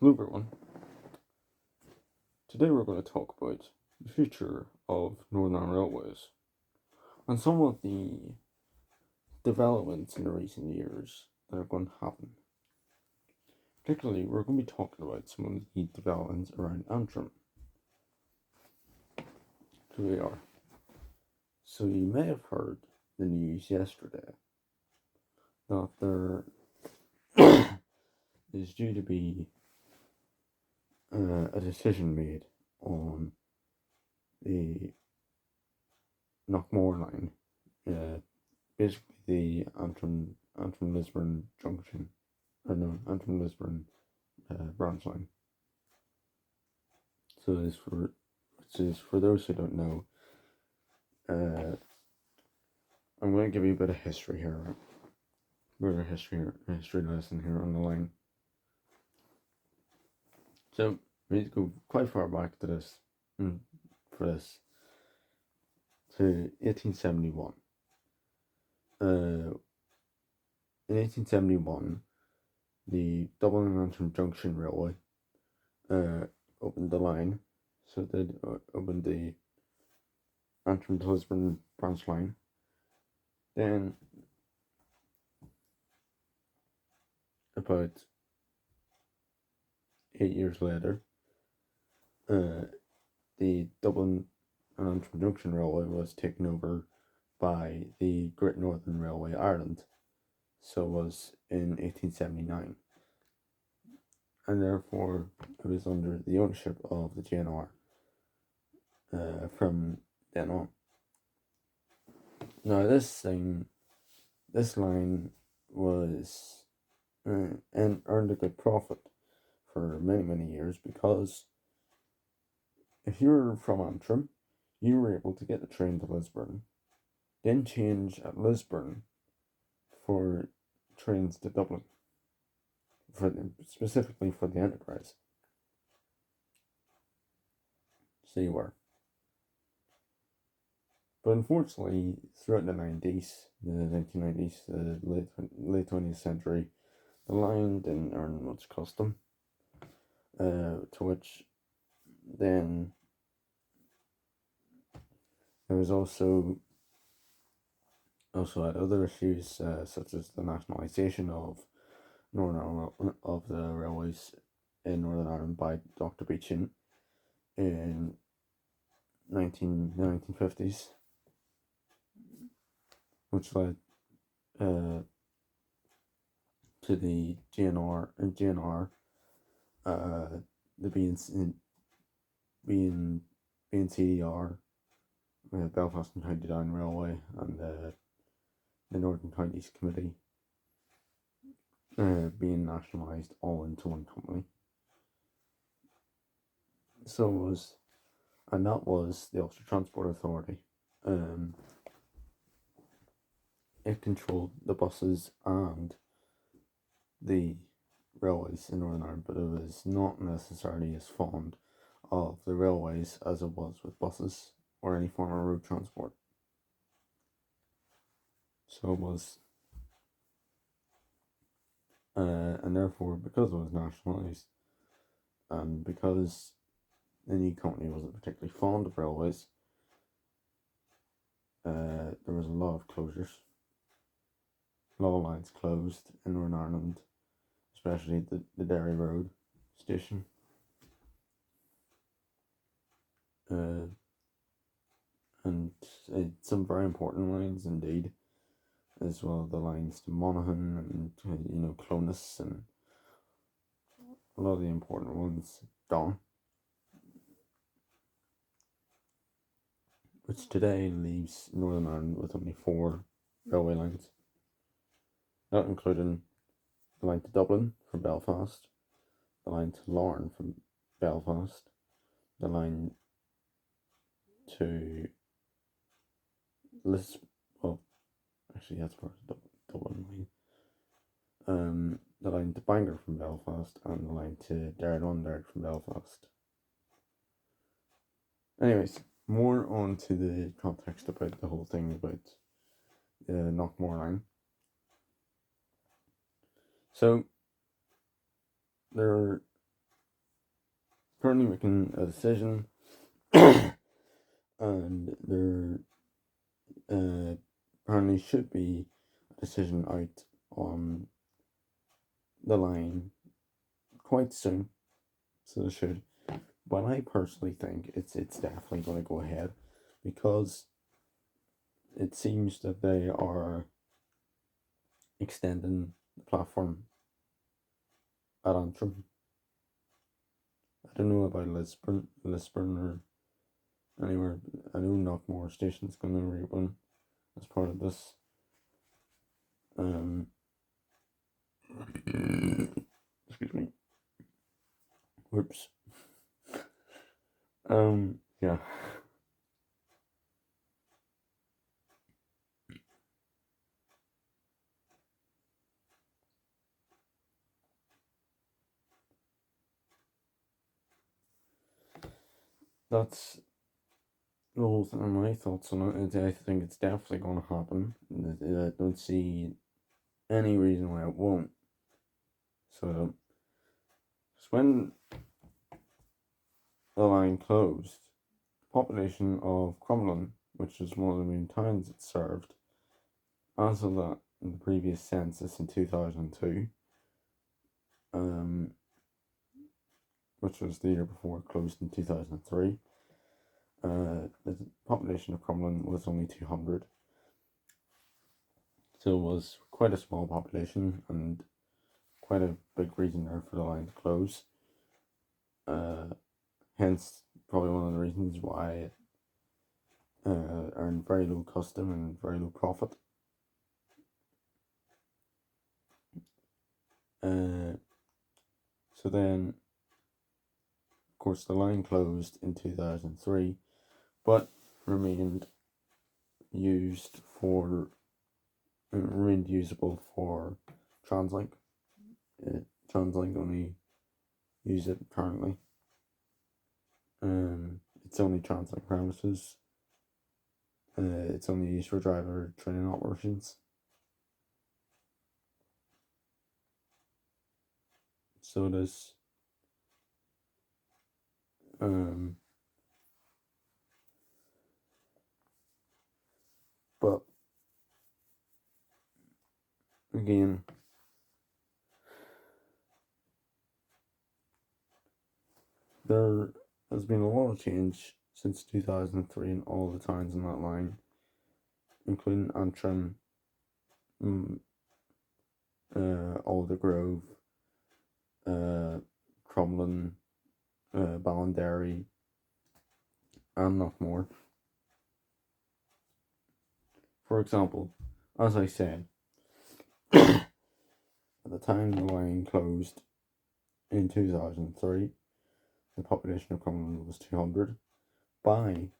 Hello everyone. Today we're going to talk about the future of Northern Ireland Railways and some of the developments in the recent years that are going to happen. Particularly, we're going to be talking about some of the developments around Antrim. Here we are. So you may have heard the news yesterday that there is due to be a decision made on the Knockmore line, basically the Antrim Lisburn junction, or no, Antrim Lisburn branch line. So this for those who don't know, I'm going to give you a bit of history here, right? A bit of history lesson here on the line. So we need to go quite far back to this, for this, to 1871. In 1871, the Dublin and Antrim Junction Railway opened the line, so they opened the Antrim to Lisburn branch line. Then, about 8 years later, the Dublin and Antrim Junction Railway was taken over by the Great Northern Railway Ireland, so it was in 1879, and therefore it was under the ownership of the GNR from then on. Now this line was and earned a good profit for many years, because if you were from Antrim, you were able to get a train to Lisburn, then change at Lisburn for trains to Dublin, specifically for the Enterprise. So you were. But unfortunately, throughout the 90s, the 1990s, the late 20th century, the line didn't earn much custom, to which then there was also had other issues, such as the nationalisation of the railways in Northern Ireland by Dr. Beechin in the 1950s, which led to the GNR, the BNCDR, Belfast and County Down Railway, and the Northern Counties Committee being nationalised all into one company. So that was the Ulster Transport Authority. It controlled the buses and the railways in Northern Ireland, but it was not necessarily as fond of the railways as it was with buses or any form of road transport. So it was, and therefore, because it was nationalised, and because the new company wasn't particularly fond of railways, there was a lot of closures. A lot of lines closed in Northern Ireland, especially the Derry Road station. And some very important lines indeed, as well, the lines to Monaghan and Clones, and a lot of the important ones gone, which today leaves Northern Ireland with only 4 railway lines, not including the line to Dublin from Belfast, the line to Larne from Belfast, the line to Lisbon. Well, actually, that's part of the Dublin line. The line to Bangor from Belfast, and the line to Derry from Belfast. Anyways, more on to the context about the whole thing about the Knockmore line. So there currently making a decision, and there apparently should be a decision out on the line quite soon. So they should. But I personally think it's definitely going to go ahead, because it seems that they are extending the platform at Antrim. I don't know about Lisburn or anywhere. I know Knockmore Station's going to reopen as part of this. Excuse me. Whoops. Yeah. That's the whole thing. My thoughts on it. I think it's definitely going to happen. I don't see any reason why it won't. So, when the line closed, the population of Crumlin, which is one of the main towns it served, as of that in the previous census in 2002, which was the year before it closed in 2003, the population of Crumlin was only 200. So it was quite a small population and quite a big reason there for the line to close. Hence, probably one of the reasons why it earned very low custom and very low profit. So then, of course, the line closed in 2003, but remained usable for TransLink. TransLink only use it currently. It's only TransLink premises. It's only used for driver training operations. So it is. But again, there has been a lot of change since 2003 in all the towns in that line, including Antrim, Aldergrove, Crumlin, Ballinderry, and Knockmore. For example, as I said, at the time the line closed in 2003, the population of Crumlin was 200. By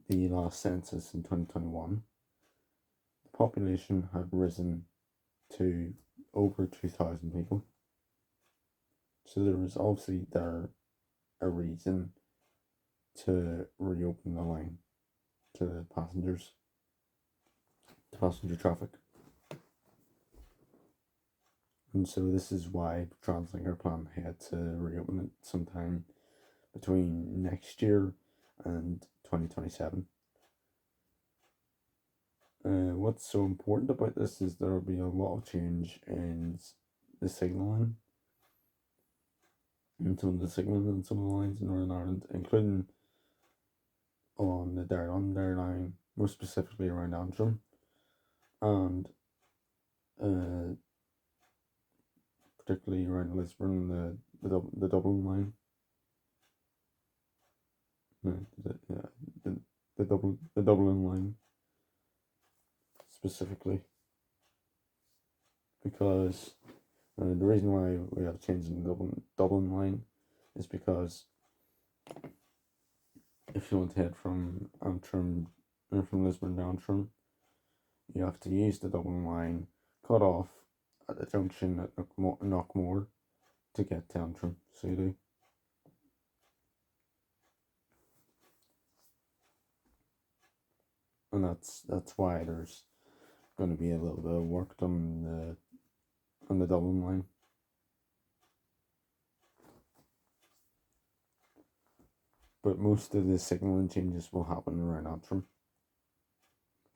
the last census in 2021, the population had risen to over 2,000 people. So there was obviously a reason to reopen the line to the passengers, to passenger traffic. And so this is why TransLink are planning ahead to reopen it sometime between next year and 2027. What's so important about this is there will be a lot of change in the signal line, and some of the signals in some of the lines in Northern Ireland, including on the Derry line, more specifically around Antrim, and particularly around Lisburn, the Dublin line. The Dublin line specifically, because the reason why we have changed in the Dublin line is because if you want to head from Antrim or from Lisburn to Antrim, you have to use the Dublin line, cut off at the junction at Knockmore to get to Antrim. So you do. And that's why there's going to be a little bit of work done on the Dublin line. but most of the signalling changes will happen around Antrim.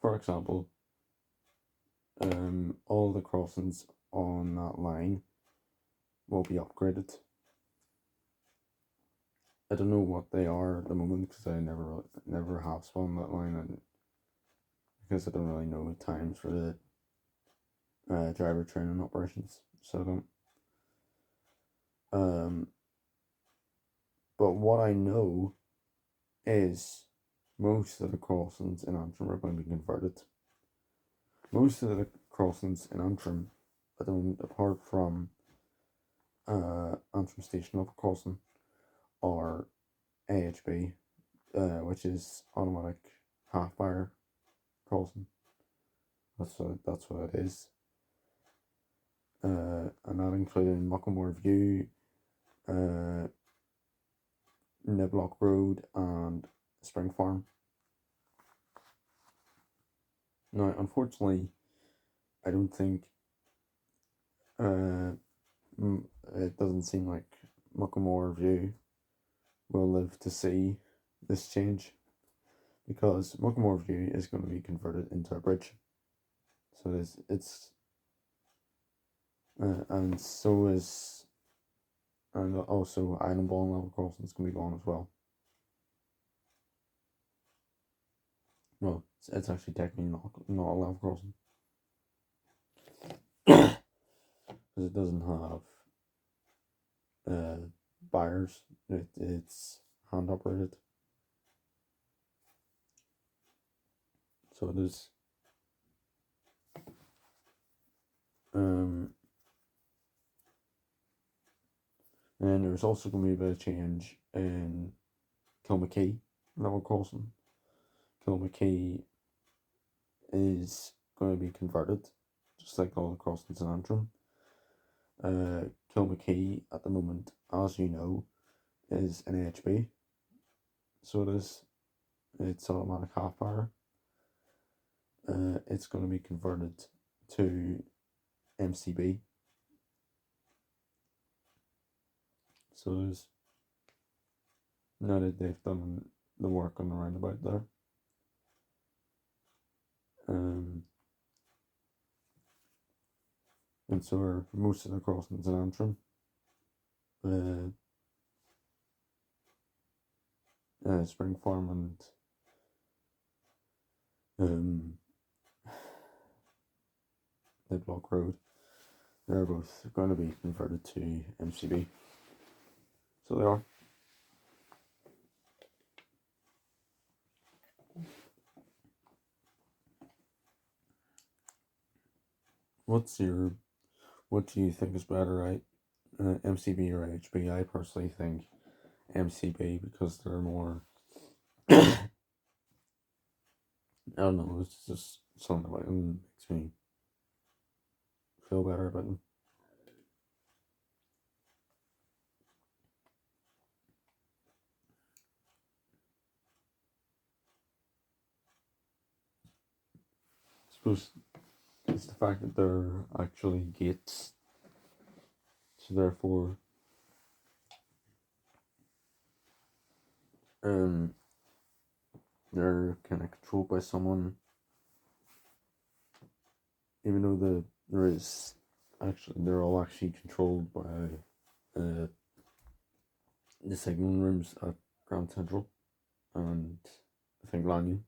For example, all the crossings on that line will be upgraded. I don't know what they are at the moment because I never have spun that line, and because I don't really know times for the driver training operations, so I don't. But what I know is most of the crossings in Antrim are going to be converted. Most of the crossings in Antrim, at the moment, apart from Antrim Station Upper Crossing, are AHB, which is automatic half bar crossing. That's what it is. And that included Mucklemore View, Niblock Road, and Spring Farm. Now, unfortunately, I don't think it doesn't seem like Mucklemore View will live to see this change, because Mucklemore View is going to be converted into a bridge. So it's and so is, and also Island Ball and Level Crossing is going to be gone as well. Well, it's actually technically not a level crossing because it doesn't have buyers. It's hand operated, so it is. And there's also going to be a bit of change in Kilmackey level crossing. Kilmackey is going to be converted, just like all the crossings in Antrim. Kilmackey at the moment, as you know, is an AHB, so it's automatic half bar. It's going to be converted to MCB, so there's now that they've done the work on the roundabout there. And so are most of the crossings in Antrim. Spring Farm and Niblock Road, they're both going to be converted to MCB. So they are. What do you think is better, right? MCB or HB? I personally think MCB because they're more. I don't know. It's just something about them makes me feel better about them. I suppose it's the fact that they're actually gates, so therefore, they're kind of controlled by someone, even though they're all actually controlled by the signaling rooms at Grand Central and I think Lanyon.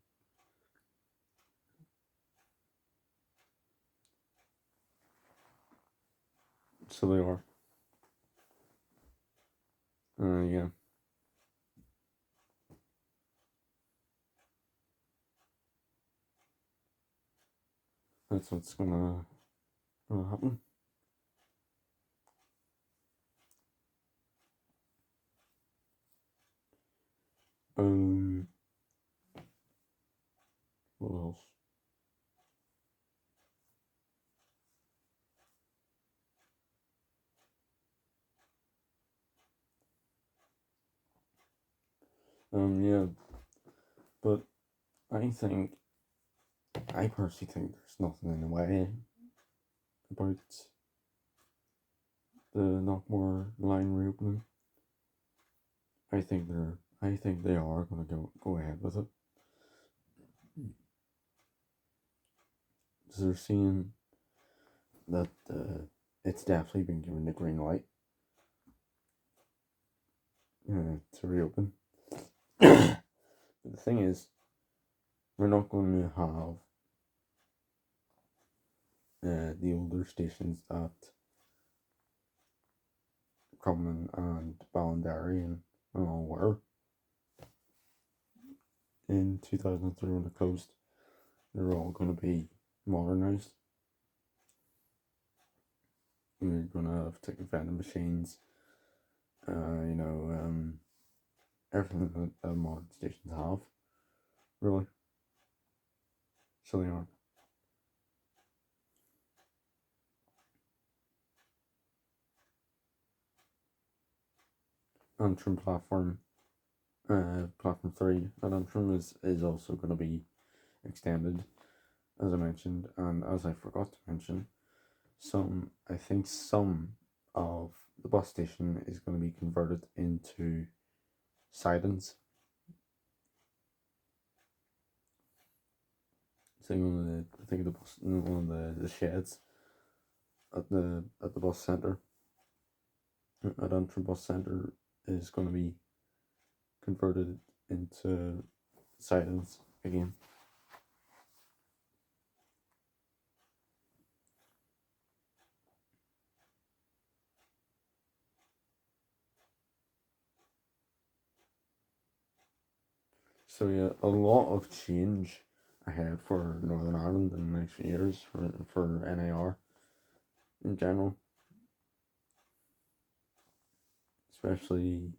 So they are. Yeah. That's what's gonna happen. What else? Yeah. But I personally think there's nothing in the way about the Knockmore line reopening. I think they're I think they are going to go ahead with it. Because they're seeing that it's definitely been given the green light to reopen. The thing is, we're not going to have the older stations that Crumlin and Ballinderry and all were in 2003 when it closed. They're all going to be modernised. We're going to have ticket vending machines, everything that modern stations have, really. So they aren't. Antrim platform 3 at Antrim is also going to be extended, as I mentioned, and as I forgot to mention, I think some of the bus station is going to be converted into sidings. So one of the sheds at the bus centre at Antrim Bus Centre is going to be converted into sidings again. So yeah, a lot of change ahead for Northern Ireland in the next few years for NAR in general. Especially,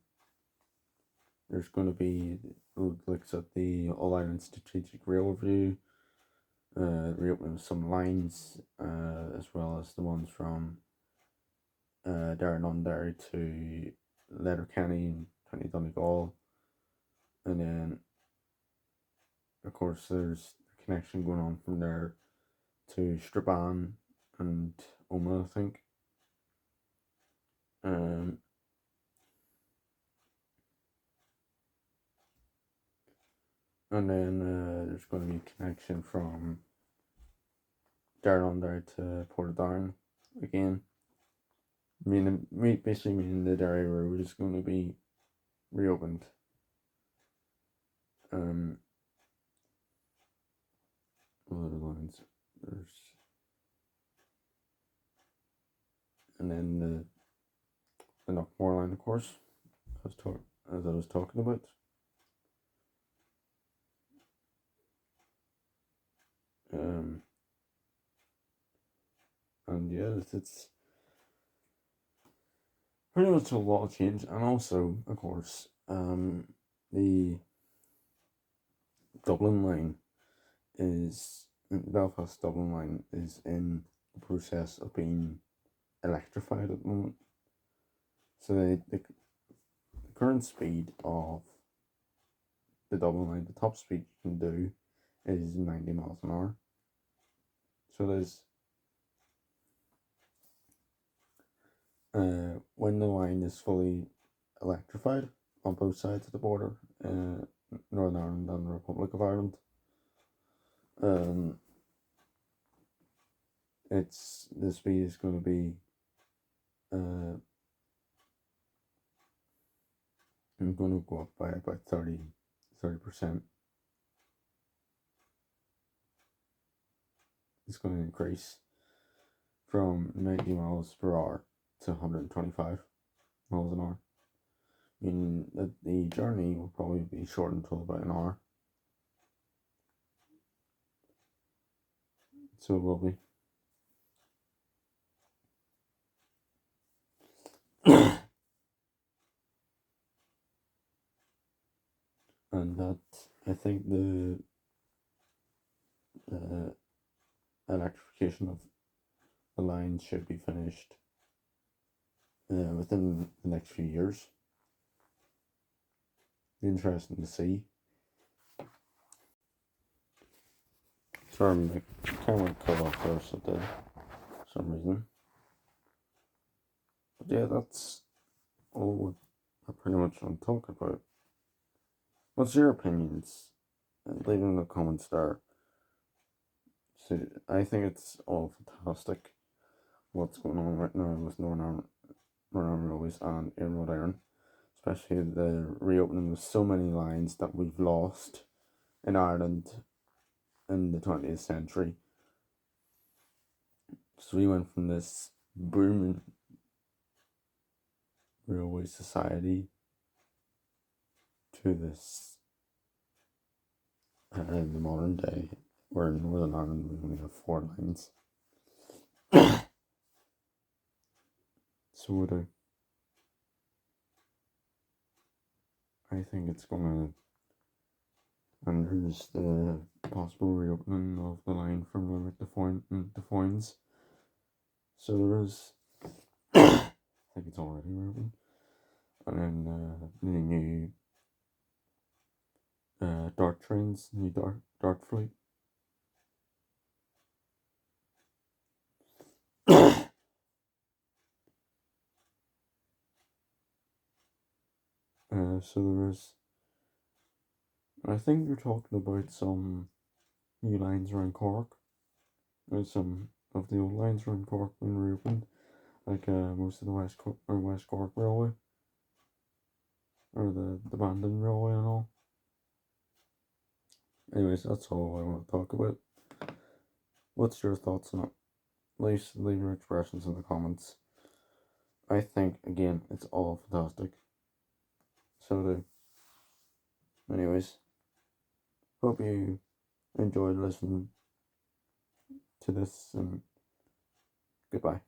there's going to be looks at the All Ireland Strategic Rail Review, reopening some lines, as well as the ones from Derry to Letterkenny and County Donegal, and then of course there's a connection going on from there to Strabane and Omagh, I think. And then there's going to be a connection from Derry to Portadown again. Basically meaning the Derry Road is going to be reopened. What other lines? And then the Knockmore line, of course, as I was talking about. And yeah, it's pretty much a lot of change, and also, of course, the Dublin line Belfast Dublin line is in the process of being electrified at the moment. So the current speed of the Dublin line, the top speed you can do is 90 miles an hour. So there's when the line is fully electrified on both sides of the border, Northern Ireland and the Republic of Ireland, the speed is going to be I'm going to go up by about 30%. It's going to increase from 90 miles per hour to 125 miles an hour, meaning that the journey will probably be shortened to about an hour. So it will be. And that, I think the electrification of the line should be finished within the next few years. Interesting to see. Sorry, my camera cut off there, so for some reason. But yeah, that's all I pretty much want to talk about. What's your opinions? Leave them in the comments there. So I think it's all fantastic what's going on right now with Northern Railways and in Rhode Island, especially the reopening of so many lines that we've lost in Ireland in the 20th century. So we went from this booming railway society to this in the modern day, where in Northern Ireland we only have 4 lines. So I think it's gonna, and there's the possible reopening of the line from Limerick to Foynes. So there is, I think it's already reopened, and then the new dark trains, new dark fleet. So there is, I think you're talking about some new lines around Cork. Some of the old lines around Cork being reopened, like most of the West Cork Railway, or the Bandon Railway and all. Anyways, that's all I want to talk about. What's your thoughts on it? Leave your expressions in the comments. I think, again, it's all fantastic. So do. Anyways, hope you enjoyed listening to this, and goodbye.